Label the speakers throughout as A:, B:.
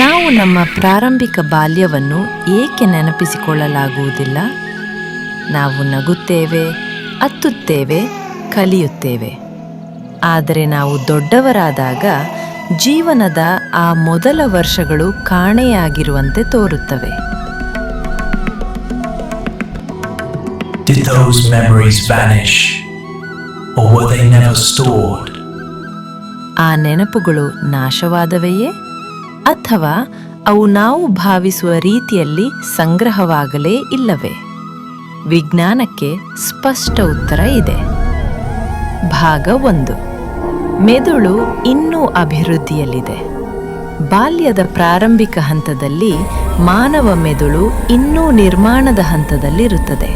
A: ನಾವು ನಮ್ಮ ಪ್ರಾರಂಭಿಕ ಬಾಲ್ಯವನ್ನು ಏಕೆ ನೆನಪಿಸಿಕೊಳ್ಳಲಾಗುವುದಿಲ್ಲ? ನಾವು ನಗುತ್ತೇವೆ, ಅತ್ತುತ್ತೇವೆ, ಕಲಿಯುತ್ತೇವೆ. ಆದರೆ ನಾವು ದೊಡ್ಡವರಾದಾಗ ಜೀವನದ ಆ ಮೊದಲ ವರ್ಷಗಳು ಕಾಣೆಯಾಗಿರುವಂತೆ ತೋರುತ್ತವೆ.
B: Did those memories vanish, or were they never stored?
A: ಆ ನೆನಪುಗಳು ನಾಶವಾದವೆಯೇ, ಅಥವಾ ಅವು ನಾವು ಭಾವಿಸುವ ರೀತಿಯಲ್ಲಿ ಸಂಗ್ರಹವಾಗಲೇ ಇಲ್ಲವೇ? ವಿಜ್ಞಾನಕ್ಕೆ ಸ್ಪಷ್ಟ ಉತ್ತರ ಇದೆ. ಭಾಗ 1. ಮೆದುಳು ಇನ್ನೂ ಅಭಿವೃದ್ಧಿಯಲ್ಲಿದೆ. ಬಾಲ್ಯದ ಪ್ರಾರಂಭಿಕ ಹಂತದಲ್ಲಿ ಮಾನವ ಮೆದುಳು ಇನ್ನೂ ನಿರ್ಮಾಣದ ಹಂತದಲ್ಲಿರುತ್ತದೆ.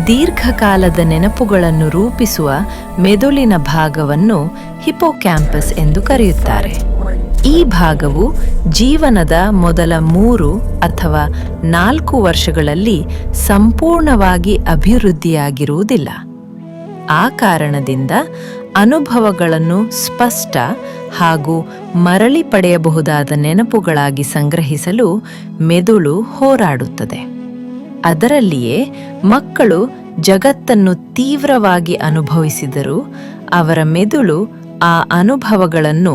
A: ದೀರ್ಘಕಾಲದ ನೆನಪುಗಳನ್ನು ರೂಪಿಸುವ ಮೆದುಳಿನ ಭಾಗವನ್ನು ಹಿಪೋಕ್ಯಾಂಪಸ್ ಎಂದು ಕರೆಯುತ್ತಾರೆ. ಈ ಭಾಗವು ಜೀವನದ ಮೊದಲ 3 ಅಥವಾ 4 ವರ್ಷಗಳಲ್ಲಿ ಸಂಪೂರ್ಣವಾಗಿ ಅಭಿವೃದ್ಧಿಯಾಗಿರುವುದಿಲ್ಲ. ಆ ಕಾರಣದಿಂದ ಅನುಭವಗಳನ್ನು ಸ್ಪಷ್ಟ ಹಾಗೂ ಮರಳಿ ಪಡೆಯಬಹುದಾದ ನೆನಪುಗಳಾಗಿ ಸಂಗ್ರಹಿಸಲು ಮೆದುಳು ಹೋರಾಡುತ್ತದೆ. ಅದರಲ್ಲಿಯೇ ಮಕ್ಕಳು ಜಗತ್ತನ್ನು ತೀವ್ರವಾಗಿ ಅನುಭವಿಸಿದರೂ ಅವರ ಮೆದುಳು ಆ ಅನುಭವಗಳನ್ನು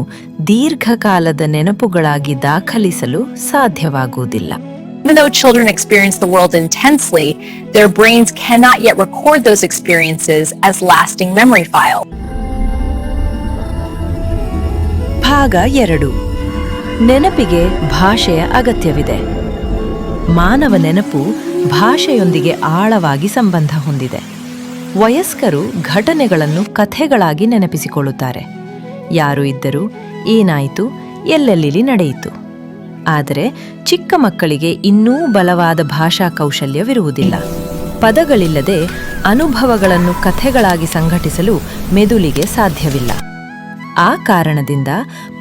A: ದೀರ್ಘಕಾಲದ ನೆನಪುಗಳಾಗಿ ದಾಖಲಿಸಲು ಸಾಧ್ಯವಾಗುವುದಿಲ್ಲ.
C: Even though children experience the world intensely, their brains cannot yet record those experiences as lasting memory files.
A: ಭಾಗ 2. ನೆನಪಿಗೆ ಭಾಷೆಯ ಅಗತ್ಯವಿದೆ. ಮಾನವ ನೆನಪು ಭಾಷೆಯೊಂದಿಗೆ ಆಳವಾಗಿ ಸಂಬಂಧ ಹೊಂದಿದೆ. ವಯಸ್ಕರು ಘಟನೆಗಳನ್ನು ಕಥೆಗಳಾಗಿ ನೆನಪಿಸಿಕೊಳ್ಳುತ್ತಾರೆ. ಯಾರು ಇದ್ದರು, ಏನಾಯಿತು, ಎಲ್ಲೆಲ್ಲಿ ನಡೆಯಿತು. ಆದರೆ ಚಿಕ್ಕ ಮಕ್ಕಳಿಗೆ ಇನ್ನೂ ಬಲವಾದ ಭಾಷಾ ಕೌಶಲ್ಯವಿರುವುದಿಲ್ಲ. ಪದಗಳಿಲ್ಲದೆ ಅನುಭವಗಳನ್ನು ಕಥೆಗಳಾಗಿ ಸಂಘಟಿಸಲು ಮೆದುಳಿಗೆ ಸಾಧ್ಯವಿಲ್ಲ. ಆ ಕಾರಣದಿಂದ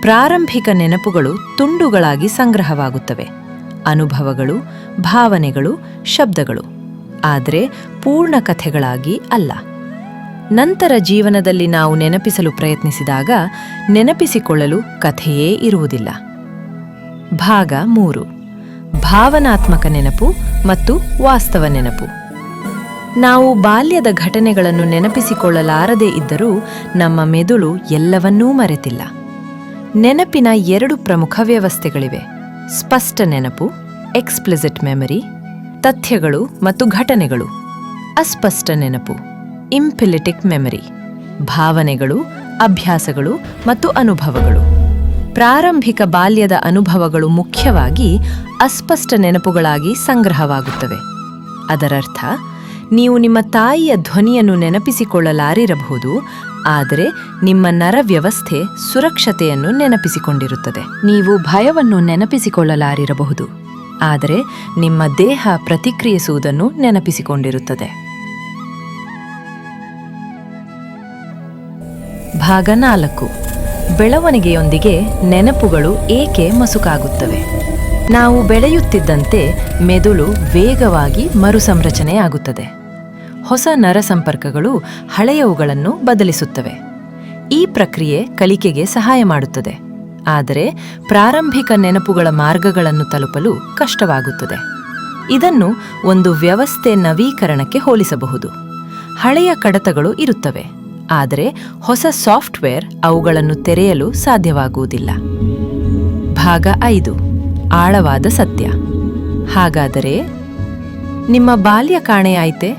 A: ಪ್ರಾರಂಭಿಕ ನೆನಪುಗಳು ತುಂಡುಗಳಾಗಿ ಸಂಗ್ರಹವಾಗುತ್ತವೆ. ಅನುಭವಗಳು, ಭಾವನೆಗಳು, ಶಬ್ದಗಳು, ಆದರೆ ಪೂರ್ಣ ಕಥೆಗಳಾಗಿ ಅಲ್ಲ. ನಂತರ ಜೀವನದಲ್ಲಿ ನಾವು ನೆನಪಿಸಲು ಪ್ರಯತ್ನಿಸಿದಾಗ ನೆನಪಿಸಿಕೊಳ್ಳಲು ಕಥೆಯೇ ಇರುವುದಿಲ್ಲ. ಭಾಗ 3. ಭಾವನಾತ್ಮಕ ನೆನಪು ಮತ್ತು ವಾಸ್ತವ ನೆನಪು. ನಾವು ಬಾಲ್ಯದ ಘಟನೆಗಳನ್ನು ನೆನಪಿಸಿಕೊಳ್ಳಲಾರದೇ ಇದ್ದರೂ ನಮ್ಮ ಮೆದುಳು ಎಲ್ಲವನ್ನೂ ಮರೆತಿಲ್ಲ. ನೆನಪಿನ 2 ಪ್ರಮುಖ ವ್ಯವಸ್ಥೆಗಳಿವೆ: ಸ್ಪಷ್ಟ ನೆನಪು, ಎಕ್ಸ್ಪ್ಲಿಸಿಟ್ ಮೆಮರಿ, ತಥ್ಯಗಳು ಮತ್ತು ಘಟನೆಗಳು; ಅಸ್ಪಷ್ಟ ನೆನಪು, ಇಂಪಿಲಿಟಿಕ್ ಮೆಮರಿ, ಭಾವನೆಗಳು, ಅಭ್ಯಾಸಗಳು ಮತ್ತು ಅನುಭವಗಳು. ಪ್ರಾರಂಭಿಕ ಬಾಲ್ಯದ ಅನುಭವಗಳು ಮುಖ್ಯವಾಗಿ ಅಸ್ಪಷ್ಟ ನೆನಪುಗಳಾಗಿ ಸಂಗ್ರಹವಾಗುತ್ತವೆ. ಅದರರ್ಥ ನೀವು ನಿಮ್ಮ ತಾಯಿಯ ಧ್ವನಿಯನ್ನು ನೆನಪಿಸಿಕೊಳ್ಳಲಾರಿರಬಹುದು, ಆದರೆ ನಿಮ್ಮ ನರವ್ಯವಸ್ಥೆ ಸುರಕ್ಷತೆಯನ್ನು ನೆನಪಿಸಿಕೊಂಡಿರುತ್ತದೆ. ನೀವು ಭಯವನ್ನು ನೆನಪಿಸಿಕೊಳ್ಳಲಾರಿರಬಹುದು, ಆದರೆ ನಿಮ್ಮ ದೇಹ ಪ್ರತಿಕ್ರಿಯಿಸುವುದನ್ನು ನೆನಪಿಸಿಕೊಂಡಿರುತ್ತದೆ. ಭಾಗ 4. ಬೆಳವಣಿಗೆಯೊಂದಿಗೆ ನೆನಪುಗಳು ಏಕೆ ಮಸುಕಾಗುತ್ತವೆ? ನಾವು ಬೆಳೆಯುತ್ತಿದ್ದಂತೆ ಮೆದುಳು ವೇಗವಾಗಿ ಮರುಸಂರಚನೆಯಾಗುತ್ತದೆ. ಹೊಸ ನರ ಸಂಪರ್ಕಗಳು ಹಳೆಯವುಗಳನ್ನು ಬದಲಿಸುತ್ತವೆ. ಈ ಪ್ರಕ್ರಿಯೆ ಕಲಿಕೆಗೆ ಸಹಾಯ ಮಾಡುತ್ತದೆ, ಆದರೆ ಪ್ರಾರಂಭಿಕ ನೆನಪುಗಳ ಮಾರ್ಗಗಳನ್ನು ತಲುಪಲು ಕಷ್ಟವಾಗುತ್ತದೆ. ಇದನ್ನು ಒಂದು ವ್ಯವಸ್ಥೆ ನವೀಕರಣಕ್ಕೆ ಹೋಲಿಸಬಹುದು. ಹಳೆಯ ಕಡತಗಳು ಇರುತ್ತವೆ, ಆದರೆ ಹೊಸ ಸಾಫ್ಟ್ವೇರ್ ಅವುಗಳನ್ನು ತೆರೆಯಲು ಸಾಧ್ಯವಾಗುವುದಿಲ್ಲ. ಭಾಗ 5. ಆಳವಾದ ಸತ್ಯ. ಹಾಗಾದರೆ ನಿಮ್ಮ ಬಾಲ್ಯ ಕಾಣೆಯಾಯಿತೆ?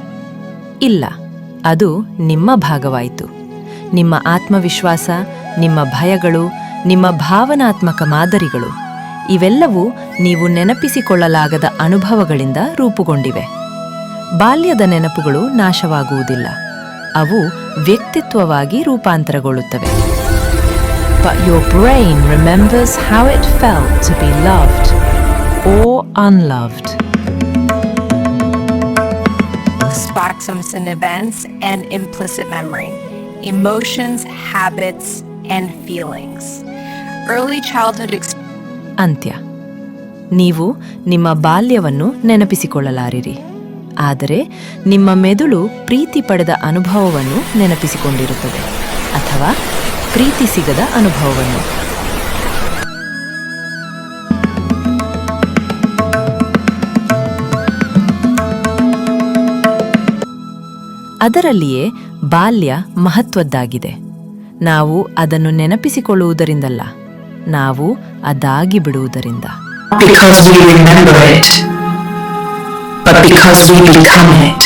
A: ಇಲ್ಲ, ಅದು ನಿಮ್ಮ ಭಾಗವಾಯಿತು. ನಿಮ್ಮ ಆತ್ಮವಿಶ್ವಾಸ, ನಿಮ್ಮ ಭಯಗಳು, ನಿಮ್ಮ ಭಾವನಾತ್ಮಕ ಮಾದರಿಗಳು ಇವೆಲ್ಲವೂ ನೀವು ನೆನಪಿಸಿಕೊಳ್ಳಲಾಗದ ಅನುಭವಗಳಿಂದ ರೂಪುಗೊಂಡಿವೆ. ಬಾಲ್ಯದ ನೆನಪುಗಳು ನಾಶವಾಗುವುದಿಲ್ಲ, ಅವು ವ್ಯಕ್ತಿತ್ವವಾಗಿ ರೂಪಾಂತರಗೊಳ್ಳುತ್ತವೆ. But your brain remembers how it felt to be loved or unloved.
C: Sparks and events and implicit memory, emotions, habits, and feelings. Early childhood
A: ಅಂತ್ಯ. ನೀವು ನಿಮ್ಮ ಬಾಲ್ಯವನ್ನು ನೆನಪಿಸಿಕೊಳ್ಳಲಾರಿರಿ, ಆದರೆ ನಿಮ್ಮ ಮೆದುಳು ಪ್ರೀತಿ ಪಡೆದ ಅನುಭವವನ್ನು ನೆನಪಿಸಿಕೊಂಡಿರುತ್ತದೆ, ಅಥವಾ ಪ್ರೀತಿ ಸಿಗದ ಅನುಭವವನ್ನು. ಅದರಲ್ಲಿಯೇ ಬಾಲ್ಯ ಮಹತ್ವದ್ದಾಗಿದೆ. ನಾವು ಅದನ್ನು ನೆನಪಿಸಿಕೊಳ್ಳುವುದರಿಂದಲ್ಲ, ನಾವು ಅದಾಗಿ ಬಿಡುವುದರಿಂದ.
D: Not because we remember it, but because we become it.